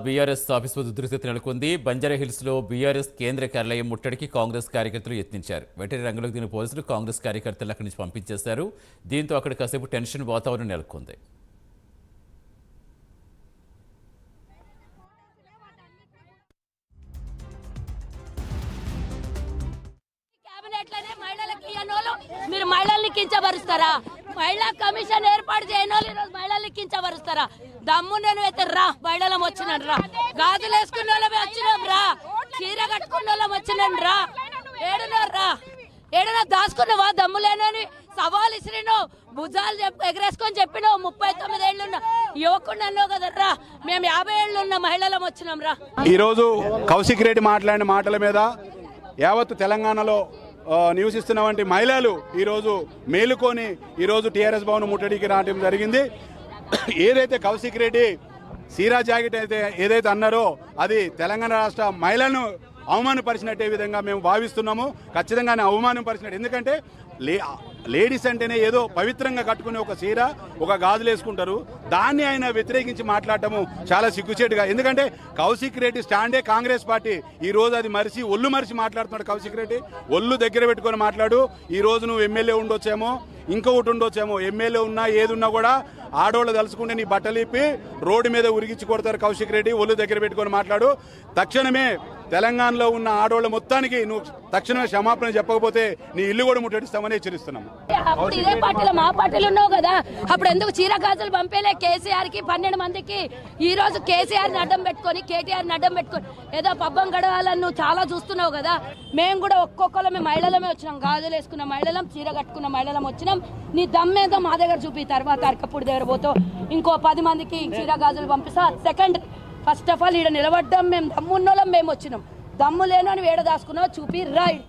BRS office వద్ద ఉద్రిక్తత నెలకొంది. బంజారాహిల్స్ లో బీఆర్ఎస్ కేంద్ర కార్యాలయం ముట్టడికి కాంగ్రెస్ కార్యకర్తలు యత్నించారు. వెంటనే రంగంలోకి దిగిన పోలీసులు కాంగ్రెస్ కార్యకర్తలు అక్కడి నుంచి పంపించేశారు. దీంతో అక్కడ కాసేపు టెన్షన్ వాతావరణం నెలకొంది. మీరు మహిళల్ని కించబరుస్తారా? మహిళా కమిషన్ ఏర్పాటు చేయని వాళ్ళు ఈరోజు మహిళల్ని కించబరుస్తారా? దమ్ము నేను అయితే రా, మహిళలం వచ్చినాను రా, గాజులు వేసుకున్న వాళ్ళమే వచ్చినాం రా, చీర కట్టుకున్న వాళ్ళం వచ్చినాను రా, ఏడున్నా ఏడన్నా దాచుకున్నావా? దమ్ము లేనని సవాల్ ఇసిరినో, భుజాలు ఎగరేసుకొని చెప్పినావు. 39 ఏళ్ళున్న యువకుడు అన్నావు కదర్రా, మేము 50 ఏళ్ళున్న మహిళలం వచ్చినాం రా. ఈరోజు కౌశిక్ రెడ్డి మాట్లాడిన మాటల మీద యావత్ తెలంగాణలో నివసిస్తున్నటువంటి మహిళలు ఈరోజు మేలుకొని ఈరోజు టీఆర్ఎస్ భవన్ ముట్టడికి రావడం జరిగింది. ఏదైతే కౌశిక్ రెడ్డి సీరా జాకెట్ అయితే ఏదైతే అన్నారో అది తెలంగాణ రాష్ట్ర మహిళలను అవమానపరిచినట్టే విధంగా మేము భావిస్తున్నాము. ఖచ్చితంగానే అవమానపరిచినట్టు. ఎందుకంటే లేడీస్ అంటేనే ఏదో పవిత్రంగా కట్టుకునే ఒక చీర, ఒక గాజులు వేసుకుంటారు. దాన్ని ఆయన వ్యతిరేకించి మాట్లాడటము చాలా సిగ్గుచేటుగా. ఎందుకంటే కౌశిక్ రెడ్డి స్టాండే కాంగ్రెస్ పార్టీ. ఈ రోజు అది మరిచి ఒళ్ళు మరిచి మాట్లాడుతున్నాడు కౌశిక్ రెడ్డి. ఒళ్ళు దగ్గర పెట్టుకొని మాట్లాడు. ఈ రోజు నువ్వు ఎమ్మెల్యే ఉండొచ్చేమో, ఇంకొకటి ఉండొచ్చేమో. ఎమ్మెల్యే ఉన్నా ఏదున్నా కూడా ఆడోళ్ళు తలుచుకుంటే నీ బట్టలు ఇప్పి రోడ్డు మీద ఉరిగించి కొడతారు కౌశిక్ రెడ్డి. ఒళ్ళు దగ్గర పెట్టుకొని మాట్లాడు. తక్షణమే తెలంగాణలో ఉన్న ఆడోళ్ళ మొత్తానికి నువ్వు తక్షణమే క్షమాపణ చెప్పకపోతే నీ ఇల్లు కూడా ముట్టడిస్తామని హెచ్చరిస్తున్నాము. అప్పుడు ఇదే పార్టీలో మా పార్టీలు ఉన్నావు కదా, అప్పుడు ఎందుకు చీర గాజులు పంపేలే కేసీఆర్ కి 12 మందికి? ఈ రోజు కేసీఆర్ ని అడ్డం పెట్టుకొని, కేటీఆర్ ని అడ్డం పెట్టుకొని ఏదో పబ్బం గడవాలని నువ్వు చాలా చూస్తున్నావు కదా. మేము కూడా ఒక్కొక్కరు మహిళలమే వచ్చినాం, గాజులు వేసుకున్న మహిళలం, చీర కట్టుకున్న మహిళలం వచ్చినాం. నీ దమ్మేదో మా దగ్గర చూపి, తర్వాత అరకప్పుడు దగ్గర పోతావు ఇంకో 10 మందికి చీర గాజులు పంపిస్తా. సెకండ్, ఫస్ట్ ఆఫ్ ఆల్ ఈడ నిలబడ్డాం మేము, దమ్మున్నోళ్ళం మేము వచ్చినాం. దమ్ము లేనని వేడ దాచుకున్నావు చూపి రైట్.